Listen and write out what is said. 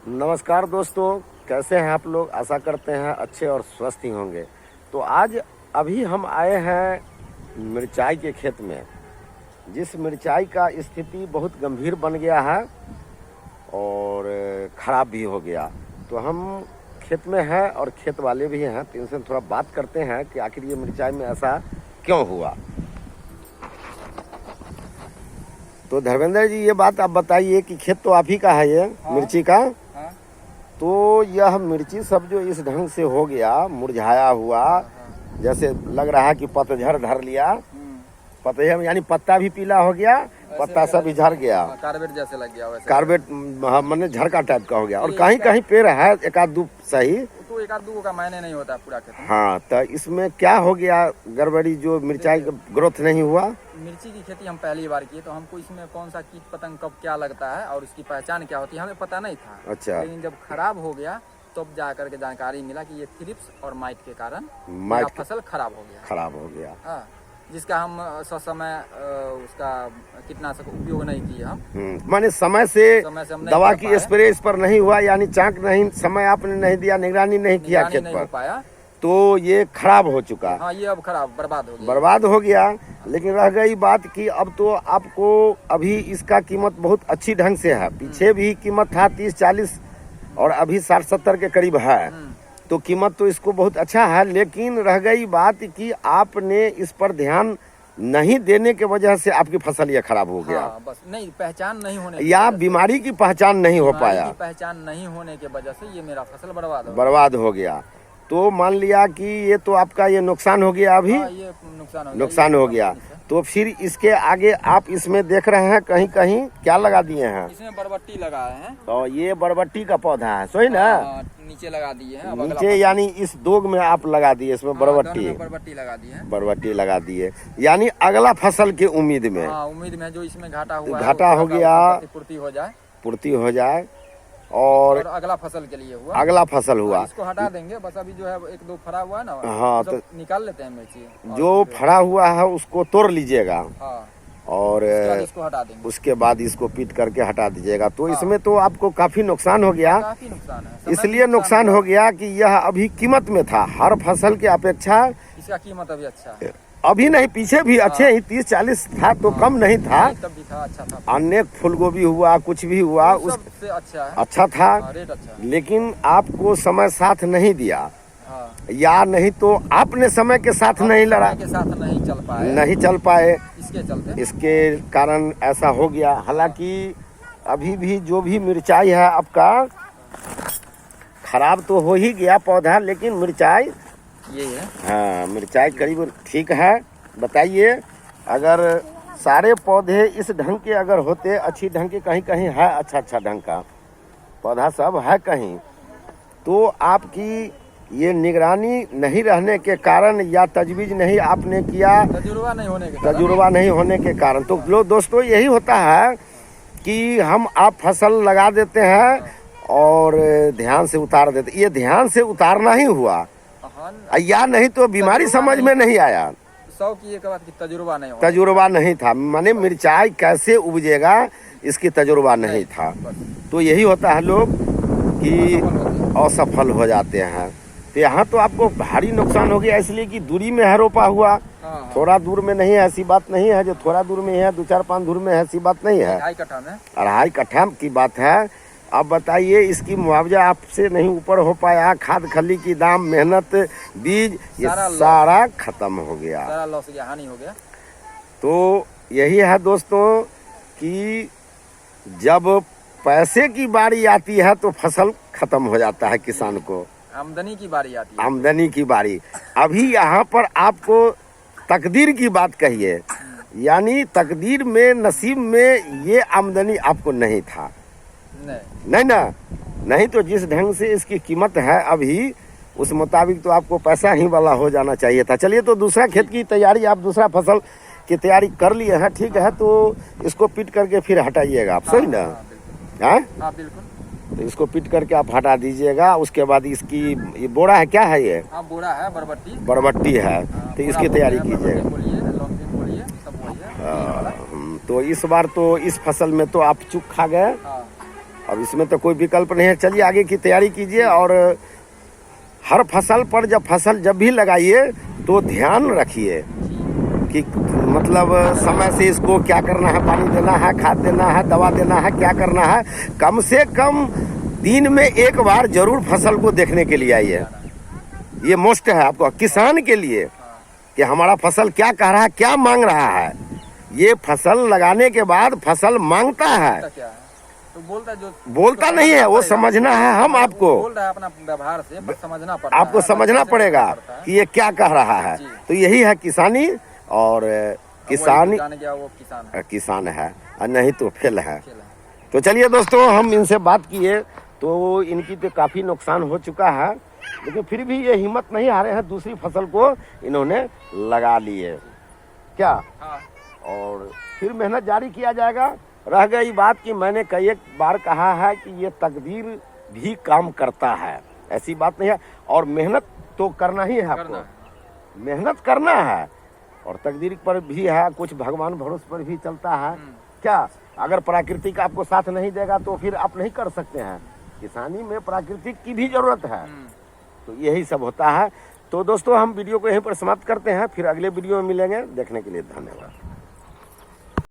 नमस्कार दोस्तों, कैसे हैं आप लोग। आशा करते हैं अच्छे और स्वस्थ ही होंगे। तो आज अभी हम आए हैं मिर्चाई के खेत में, जिस मिर्चाई का स्थिति बहुत गंभीर बन गया है और ख़राब भी हो गया। तो हम खेत में हैं और खेत वाले भी हैं, तो इनसे थोड़ा बात करते हैं कि आखिर ये मिर्चाई में ऐसा क्यों हुआ। तो धर्मेंद्र जी, ये बात आप बताइए कि खेत तो आप ही का है ये। हाँ। मिर्ची का। हाँ। तो यह मिर्ची सब जो इस ढंग से हो गया, मुरझाया हुआ, जैसे लग रहा है कि पतझड़ धर लिया। पतझड़ यानी पत्ता भी पीला हो गया, पत्ता सब भी झड़ गया, कार्बेट जैसे लग गया वैसे। कार्बेट माने झड़का टाइप का हो गया। और कहीं कहीं पेड़ है एक आध दो सही, तो एक आध दो का मायने नहीं होता पूरा खेत में। हाँ, तो इसमें क्या हो गया गड़बड़ी, जो मिर्चाई का ग्रोथ नहीं हुआ। मिर्ची की खेती हम पहली बार किए, तो हमको इसमें कौन सा कीट पतंग कब क्या लगता है और इसकी पहचान क्या होती है हमें पता नहीं था। अच्छा। लेकिन जब खराब हो गया तब तो जा करके जानकारी मिला कि ये थ्रिप्स और माइट के कारण फसल खराब हो गया। खराब हो गया, हाँ, जिसका हम समय उसका कीटनाशक उपयोग नहीं किए हम। माने समय से दवा की स्प्रे इस पर नहीं हुआ, यानी चाक नहीं, समय आपने नहीं दिया, निगरानी नहीं किया खेत पर, पाया, तो ये खराब हो चुका। हाँ, ये अब खराब बर्बाद हो गया। लेकिन रह गई बात कि अब तो आपको अभी इसका कीमत बहुत अच्छी ढंग से है। पीछे भी कीमत था 30-40 और अभी 60-70 के करीब है, तो कीमत तो इसको बहुत अच्छा है। लेकिन रह गई बात कि आपने इस पर ध्यान नहीं देने के वजह से आपकी फसल ये खराब हो गया। हाँ, बस नहीं, पहचान नहीं होने या बीमारी की पहचान नहीं हो पाया। पहचान नहीं होने के वजह से ये मेरा फसल बर्बाद हो गया। तो मान लिया कि ये तो आपका ये नुकसान हो गया। अभी ये नुकसान हो गया। तो फिर इसके आगे आप इसमें देख रहे हैं कहीं कहीं क्या लगा दिए हैं। इसमें बरबट्टी लगाए हैं। तो ये बरबट्टी का पौधा है, सही ना। नीचे लगा दिए हैं, नीचे यानी इस दोग में आप लगा दिए, इसमें बरबट्टी लगा दिए हैं। बरबट्टी लगा दिए, यानी अगला फसल की उम्मीद में। उम्मीद में जो इसमें घाटा हुआ, घाटा हो गया, पूर्ति हो जाए और अगला फसल के लिए हुआ। अगला फसल हुआ, इसको हटा देंगे। बस अभी जो है एक दो फरा हुआ है ना, हाँ, तो निकाल लेते हैं मिर्ची। जो फरा हुआ है उसको तोड़ लीजिएगा। हाँ, और इसको हटा देंगे। उसके बाद इसको पीट करके हटा दीजिएगा। तो इसमें तो आपको काफी नुकसान हो गया। काफी नुकसान है। इसलिए नुकसान हो गया कि यह अभी कीमत में था, हर फसल की अपेक्षा इसका कीमत अभी अच्छा है। अभी नहीं, पीछे भी अच्छे ही 30-40 था, तो कम नहीं था। तब भी था, अच्छा था। अनेक फूलगोभी हुआ, कुछ भी हुआ, उससे अच्छा था। रेट अच्छा है। लेकिन आपको समय साथ नहीं दिया। हाँ। या नहीं तो आपने समय के साथ नहीं लड़ा, के साथ नहीं चल पाए। इसके चलते, इसके कारण ऐसा हो गया। हालांकि अभी भी जो भी मिर्चाई है आपका खराब तो हो ही गया पौधा, लेकिन मिर्चाई ये है। हाँ, मिर्चाई करीब ठीक है। बताइए, अगर सारे पौधे इस ढंग के अगर होते, अच्छी ढंग के, कहीं कहीं है अच्छा ढंग का पौधा सब है कहीं, तो आपकी ये निगरानी नहीं रहने के कारण या तजवीज नहीं आपने किया, तजुर्बा नहीं होने के कारण। तो लो दोस्तों, यही होता है कि हम आप फसल लगा देते हैं और ध्यान से उतार देते। ये ध्यान से उतारना ही हुआ, या नहीं तो बीमारी समझ में नहीं आया। 100 की एक बात की तजुर्बा नहीं था, माने मिर्चाई कैसे उपजेगा इसकी तजुर्बा नहीं था। तो यही होता है लोग कि असफल हो जाते हैं। तो यहाँ तो आपको भारी नुकसान हो गया, इसलिए कि दूरी में है रोपा हुआ। थोड़ा दूर में नहीं है, ऐसी बात नहीं है। जो थोड़ा दूर में है, 2-4-5 दूर में है, ऐसी बात नहीं है। 2.5 कट्ठा की बात है। अब बताइए, इसकी मुआवजा आपसे नहीं ऊपर हो पाया। खाद खली की दाम, मेहनत, बीज, ये सारा खत्म हो गया, सारा लॉस हो गया, हानि हो गया। तो यही है दोस्तों कि जब पैसे की बारी आती है तो फसल खत्म हो जाता है किसान को। आमदनी की बारी आती है। आमदनी की बारी। अभी यहाँ पर आपको तकदीर की बात कहिए, यानी तकदीर में, नसीब में ये आमदनी आपको नहीं था। नहीं ना, नहीं तो जिस ढंग से इसकी कीमत है अभी, उस मुताबिक तो आपको पैसा ही वाला हो जाना चाहिए था। चलिए, तो दूसरा खेत की तैयारी, आप दूसरा फसल की तैयारी कर लिए हैं, ठीक है। तो इसको पीट करके फिर हटाइएगा आप, सही ना। हाँ, बिल्कुल। तो इसको पीट करके आप हटा दीजिएगा। उसके बाद इसकी ये बोरा है, क्या है ये? बोरा है, बरबट्टी है। तो इसकी तैयारी कीजिएगा। तो इस बार तो इस फसल में तो आप चूक खा गए। अब इसमें तो कोई विकल्प नहीं है। चलिए आगे की तैयारी कीजिए, और हर फसल पर जब भी लगाइए तो ध्यान रखिए कि मतलब समय से इसको क्या करना है, पानी देना है, खाद देना है, दवा देना है, क्या करना है। कम से कम दिन में एक बार जरूर फसल को देखने के लिए आइए। ये मोस्ट है आपको किसान के लिए कि हमारा फसल क्या कह रहा है, क्या मांग रहा है। ये फसल लगाने के बाद फसल मांगता है, क्या है तो बोलता है, जो बोलता नहीं है, वो समझना है। हम आपको बोल रहा है अपना व्यवहार से, बस समझना पड़ता है, आपको समझना पड़ेगा कि ये क्या कह रहा है। तो यही है किसानी, और किसानी जान गया वो किसान है, और नहीं तो फेल है। तो चलिए दोस्तों, हम इनसे बात किए तो इनकी तो काफी नुकसान हो चुका है, लेकिन फिर भी ये हिम्मत नहीं हारे हैं, दूसरी फसल को इन्होंने लगा लिए क्या। हाँ। और फिर मेहनत जारी किया जाएगा। रह गई बात कि मैंने कई एक बार कहा है कि ये तकदीर भी काम करता है, ऐसी बात नहीं है। और मेहनत तो करना ही है आपको, मेहनत करना है, और तकदीर पर भी है, कुछ भगवान भरोसे पर भी चलता है क्या। अगर प्राकृतिक आपको साथ नहीं देगा तो फिर आप नहीं कर सकते हैं। किसानी में प्राकृतिक की भी जरूरत है, तो यही सब होता है। तो दोस्तों, हम वीडियो को यहीं पर समाप्त करते हैं, फिर अगले वीडियो में मिलेंगे। देखने के लिए धन्यवाद।